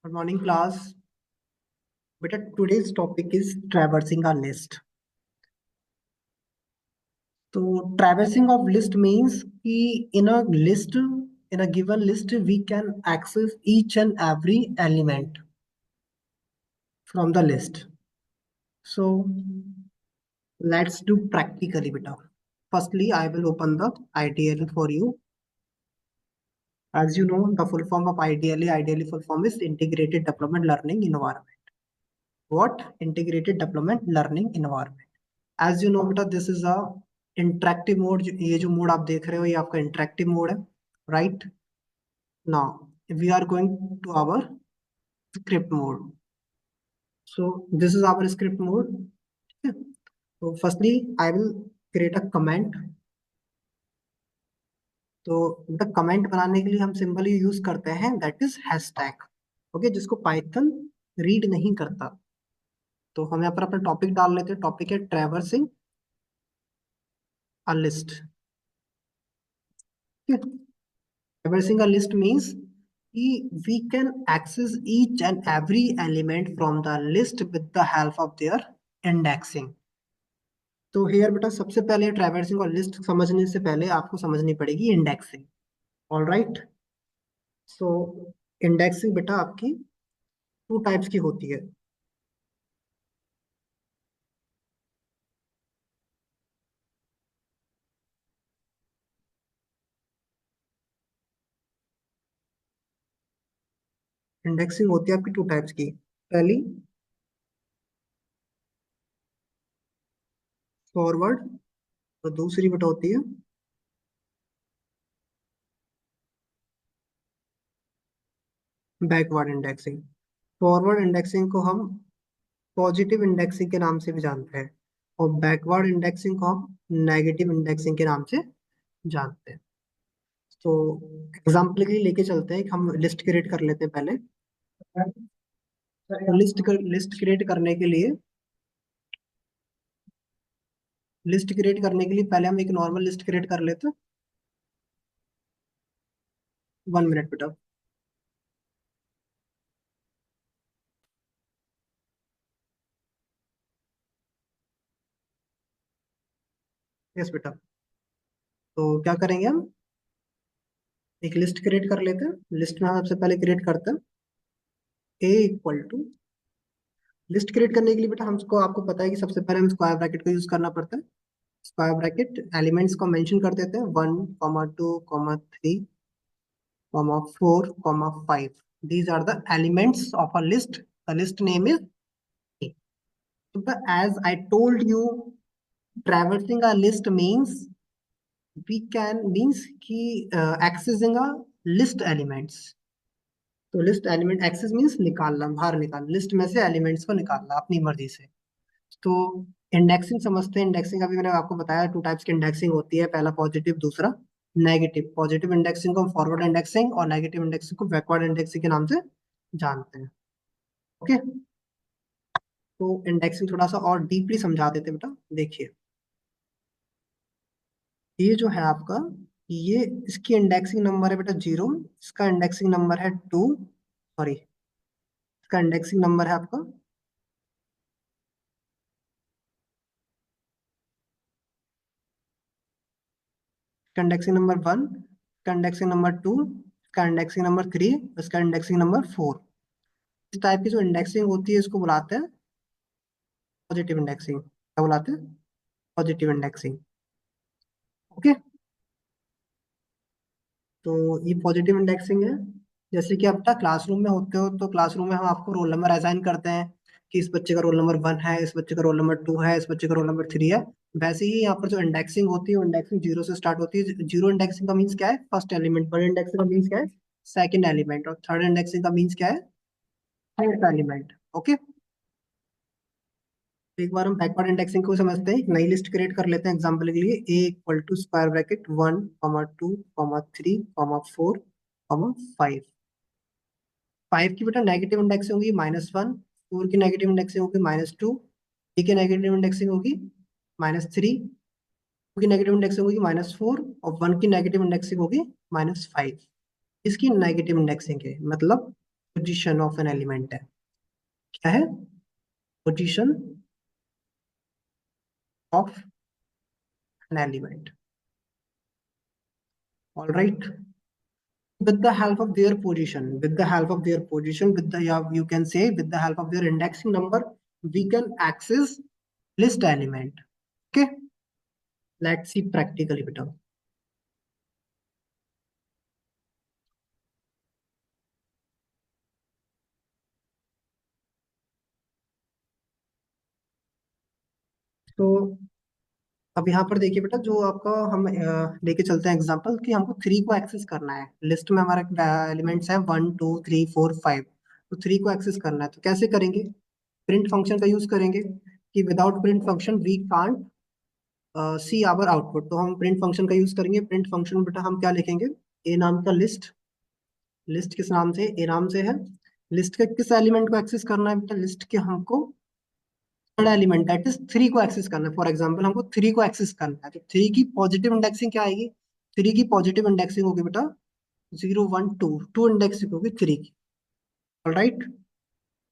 Good morning, class. Beta, today's topic is traversing a list. So, traversing of list means कि in a given list, we can access each and every element from the list. So, let's do practically, beta. Firstly, I will open the IDL for you. As you know, the full form of ideally full form is Integrated Development Learning Environment. What? Integrated Development Learning Environment. As you know बेटा, this is a interactive mode. ये जो mode आप देख रहे हो ये आपका interactive mode है, right? Now we are going to our script mode. So this is our script mode. तो firstly I will create a comment. तो बेटा कमेंट बनाने के लिए हम सिंबली यूज करते हैं दैट इज हैशटैग. ओके, जिसको पाइथन रीड नहीं करता. तो हम यहाँ पर अपना टॉपिक डाल लेते हैं. टॉपिक है traversing a list. Traversing a list means we can access each and every element from the list with the help of their indexing. तो here बेटा सबसे पहले ट्रैवर्सिंग और लिस्ट समझने से पहले आपको समझनी पड़ेगी indexing. All right. So indexing बेटा आपकी टू टाइप्स की होती है. इंडेक्सिंग होती है आपकी टू टाइप्स की. पहली फॉरवर्ड और दूसरी बेटा होती है बैकवर्ड इंडेक्सिंग. फॉरवर्ड इंडेक्सिंग को हम पॉजिटिव इंडेक्सिंग के नाम से भी जानते हैं और बैकवर्ड इंडेक्सिंग को हम नेगेटिव इंडेक्सिंग के नाम से जानते हैं. तो एग्जाम्पल के लिए लेके चलते हैं कि हम लिस्ट क्रिएट कर लेते हैं पहले. लिस्ट क्रिएट करने के लिए पहले हम एक नॉर्मल लिस्ट क्रिएट कर लेते हैं. 1 मिनट बेटा. यस बेटा. तो क्या करेंगे हम एक लिस्ट क्रिएट कर लेते हैं. लिस्ट में हम सबसे पहले क्रिएट करते हैं ए इक्वल टू. लिस्ट क्रिएट करने के लिए बेटा हमको आपको पता है कि सबसे पहले हम स्क्वायर ब्रैकेट का यूज करना पड़ता है. स्क्वायर ब्रैकेट एलिमेंट्स को मेंशन कर देते हैं 1, 2, 3, 4, 5. These are the elements of a list. The list name is A. So as I told you, traversing a list means कि accessing a list elements. तो लिस्ट एलिमेंट एक्सेस मीन्स निकालना, बाहर निकालना, list में से एलिमेंट्स को निकालना अपनी मर्जी से. तो इंडेक्सिंग समझते हैं. इंडेक्सिंग अभी मैंने आपको बताया टू टाइप्स की इंडेक्सिंग होती है. पहला पॉजिटिव, दूसरा नेगेटिव. पॉजिटिव इंडेक्सिंग को हम फॉरवर्ड इंडेक्सिंग और नेगेटिव इंडेक्सिंग को बैकवर्ड इंडेक्सिंग के नाम से जानते हैं. ओके. तो इंडेक्सिंग थोड़ा सा और डीपली समझा देते हैं बेटा. देखिए ये जो है आपका, ये इसकी इंडेक्सिंग नंबर है बेटा 0. इसका इंडेक्सिंग नंबर है 2. सॉरी, इसका इंडेक्सिंग नंबर है आपका इंडेक्सिंग नंबर 1, इसका इंडेक्सिंग नंबर 2, इसका इंडेक्सिंग नंबर 3, इसका इंडेक्सिंग नंबर 4. इस टाइप की जो इंडेक्सिंग होती है इसको बुलाते हैं पॉजिटिव इंडेक्सिंग. क्या बुलाते हैं? Positive indexing. ओके. तो ये पॉजिटिव इंडेक्सिंग है. जैसे कि आप अपना क्लासरूम में होते हो तो क्लासरूम में हम आपको रोल नंबर असाइन करते हैं कि इस बच्चे का रोल नंबर 1 है, इस बच्चे का रोल नंबर 2 है, इस बच्चे का रोल नंबर 3 है. वैसे ही यहाँ पर जो इंडेक्सिंग होती है वो इंडेक्सिंग 0 से स्टार्ट होती है. जीरो इंडेक्सिंग का मीन्स क्या है? First element. वन इंडेक्सिंग का मीन्स क्या है? Second element. और थर्ड इंडेक्सिंग का मीन्स क्या है? Third element. ओके. एक बार हम बैकवर्ड इंडेक्सिंग को समझते हैं. एक नई लिस्ट क्रिएट कर लेते हैं एग्जांपल के लिए. ए इक्वल टू स्क्वायर ब्रैकेट 1, 2, 3, 4, 5. 5 की बेटा नेगेटिव इंडेक्सिंग होगी -1. 4 की नेगेटिव इंडेक्सिंग होगी -2. 3 की नेगेटिव इंडेक्सिंग होगी -3. 2 की नेगेटिव इंडेक्सिंग होगी -4 और 1 की नेगेटिव इंडेक्सिंग होगी -5. इसकी नेगेटिव इंडेक्सिंग है मतलब पोजीशन ऑफ एन एलिमेंट है। क्या है? Position of an element. All right. With the help of their position, with the help of their position, with the, yeah, you can say with the help of their indexing number, we can access list element. Okay, let's see practically better. तो अब यहाँ पर देखिए बेटा, जो आपका हम लेके चलते हैं एग्जांपल कि हमको थ्री को एक्सेस करना है। लिस्ट में हमारे एलिमेंट्स हैं 1 2 3 4 5। तो थ्री को एक्सेस करना है तो कैसे करेंगे? प्रिंट फंक्शन का यूज करेंगे कि without print function we can't see our output. तो हम प्रिंट फंक्शन का यूज करेंगे। प्रिंट फंक्शन बेटा हम क्या लिखेंगे? ए नाम का लिस्ट। लिस्ट किस नाम से? ए नाम से है। लिस्ट के किस एलिमेंट को एक्सेस करना है बेटा? लिस्ट के हमको third element that is three को एक्सेस करना है। फॉर एग्जाम्पल हमको थ्री को एक्सेस करना है तो थ्री की पॉजिटिव इंडेक्सिंग क्या आएगी? थ्री की पॉजिटिव इंडेक्सिंग होगी बेटा 0 1 2। टू इंडेक्सिंग होगी थ्री की। Alright,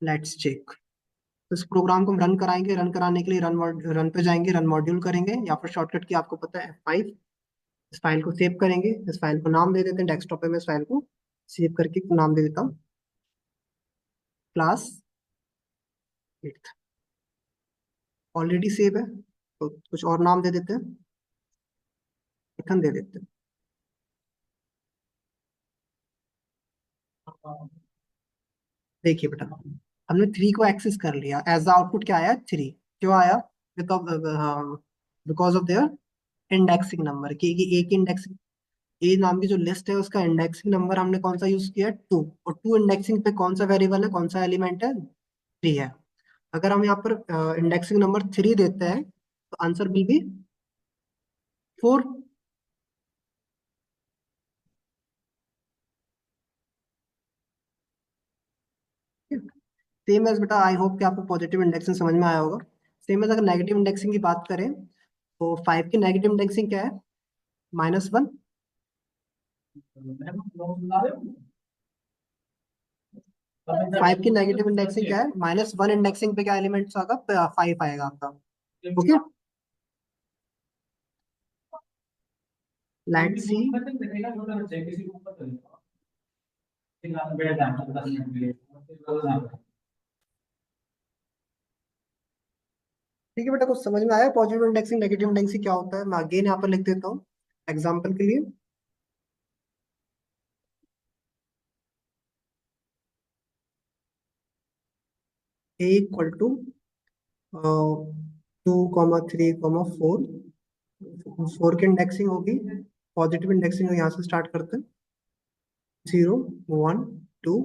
let's check. तो इस प्रोग्राम को हम रन कराएंगे। रन कराने के लिए रन पे जाएंगे, रन मॉड्यूल करेंगे या फिर शॉर्टकट की आपको पता है F5। इस फाइल को सेव करेंगे। इस फाइल को नाम दे देते हैं डेस्कटॉप पे। मैं इस फाइल को सेव करके नाम दे देता हूँ क्लास 8। ऑलरेडी सेव है तो कुछ और नाम दे देते हैं। पाइथन दे देते हैं। देखिए बेटा, हमने थ्री को एक्सेस कर लिया। एज द आउटपुट क्या आया? थ्री। क्यों आया? Because of their indexing number की एक इंडेक्सिंग। ए नाम की जो लिस्ट है उसका इंडेक्सिंग नंबर हमने कौन सा यूज किया? टू। और टू इंडेक्सिंग पे कौन सा वेरिएबल है, कौन सा एलिमेंट है? थ्री है। अगर हम यहाँ पर इंडेक्सिंग नंबर थ्री देते हैं तो answer will be four. Same as बेटा, आई होप कि आपको पॉजिटिव इंडेक्सिंग समझ में आया होगा। सेम एज अगर नेगेटिव इंडेक्सिंग की बात करें तो फाइव की नेगेटिव इंडेक्सिंग क्या है? -1। फाइव की नेगेटिव इंडेक्सिंग क्या है? -1 इंडेक्सिंग पे क्या एलिमेंट्स आएगा? फाइव आएगा आपका। Okay, let's see. ठीक है बेटा, कुछ समझ में आया पॉजिटिव इंडेक्सिंग नेगेटिव इंडेक्सिंग क्या होता है? मैं अगेन यहाँ पर लिख देता हूँ एग्जाम्पल के लिए। A = 2 3 4। फोर की इंडेक्सिंग होगी, पॉजिटिव इंडेक्सिंग यहाँ से स्टार्ट करते हैं 0 1 2।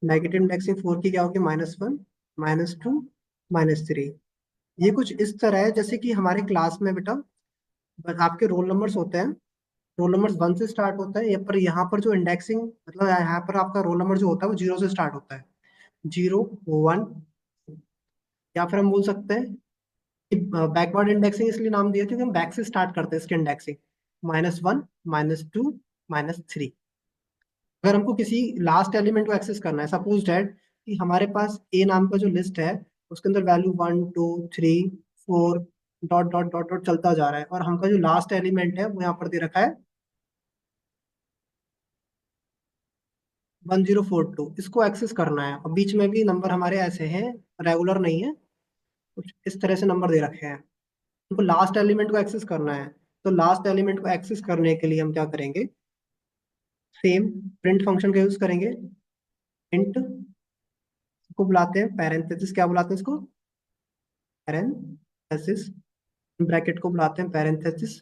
नेगेटिव इंडेक्सिंग फोर की क्या होगी? -1 -2 -3। ये कुछ इस तरह है जैसे कि हमारे क्लास में बेटा आपके रोल नंबर्स होते हैं। रोल नंबर 1 से स्टार्ट होता है, पर यहाँ पर जो इंडेक्सिंग मतलब यहाँ पर आपका रोल नंबर जो होता है वो 0 से स्टार्ट होता है। 0 1। या फिर हम बोल सकते हैं कि बैकवर्ड इंडेक्सिंग इसलिए नाम दिया क्योंकि हम बैक से स्टार्ट करते हैं इसके इंडेक्सिंग। -1 -2 -3। अगर हमको किसी लास्ट एलिमेंट को एक्सेस करना है, सपोज डैट कि हमारे पास ए नाम का जो लिस्ट है उसके अंदर value 1 2 3 4 dot dot dot dot चलता जा रहा है और हमका जो लास्ट एलिमेंट है वो यहाँ पर दे रखा है 1042। इसको एक्सेस करना है और बीच में भी नंबर हमारे ऐसे हैं, रेगुलर नहीं है, कुछ इस तरह से नंबर दे रखे हैं। हमको लास्ट एलिमेंट को एक्सेस करना है। तो लास्ट एलिमेंट को एक्सेस करने के लिए हम क्या करेंगे? सेम प्रिंट फंक्शन का यूज करेंगे। प्रिंट को बुलाते हैं पैरेंथेसिस। क्या बुलाते हैं इसको? पैरेंथेसिस। ब्रैकेट को बुलाते हैं पैरेंथेसिस।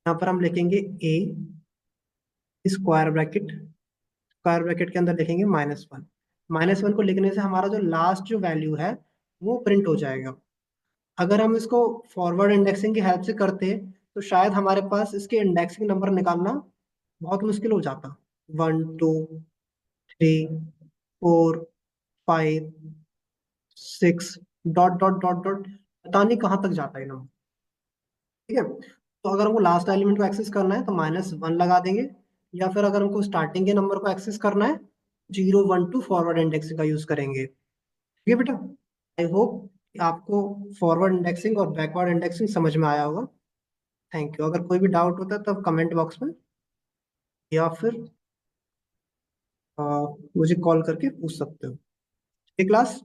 यहाँ पर हम लिखेंगे ए स्क्वायर ब्रैकेट। स्क्वायर ब्रैकेट के अंदर लिखेंगे -1। -1 को लिखने से हमारा जो लास्ट जो वैल्यू है वो प्रिंट हो जाएगा। अगर हम इसको फॉरवर्ड इंडेक्सिंग की हेल्प से करते तो शायद हमारे पास इसके इंडेक्सिंग नंबर निकालना बहुत मुश्किल हो जाता। 1 2 3 4 5 6 डॉट डॉट डॉट डॉट पता नहीं कहाँ तक जाता है नंबर। ठीक है, तो अगर हमको लास्ट एलिमेंट को एक्सेस करना है तो -1 लगा देंगे। या फिर अगर हमको स्टार्टिंग के नंबर को एक्सेस करना है 012 फॉरवर्ड इंडेक्सिंग का यूज करेंगे। ठीक है बेटा, आई होप आपको फॉरवर्ड इंडेक्सिंग और बैकवर्ड इंडेक्सिंग समझ में आया होगा। Thank you. अगर कोई भी डाउट होता है तब कमेंट बॉक्स में या फिर मुझे कॉल करके पूछ सकते हो। ठीक क्लास।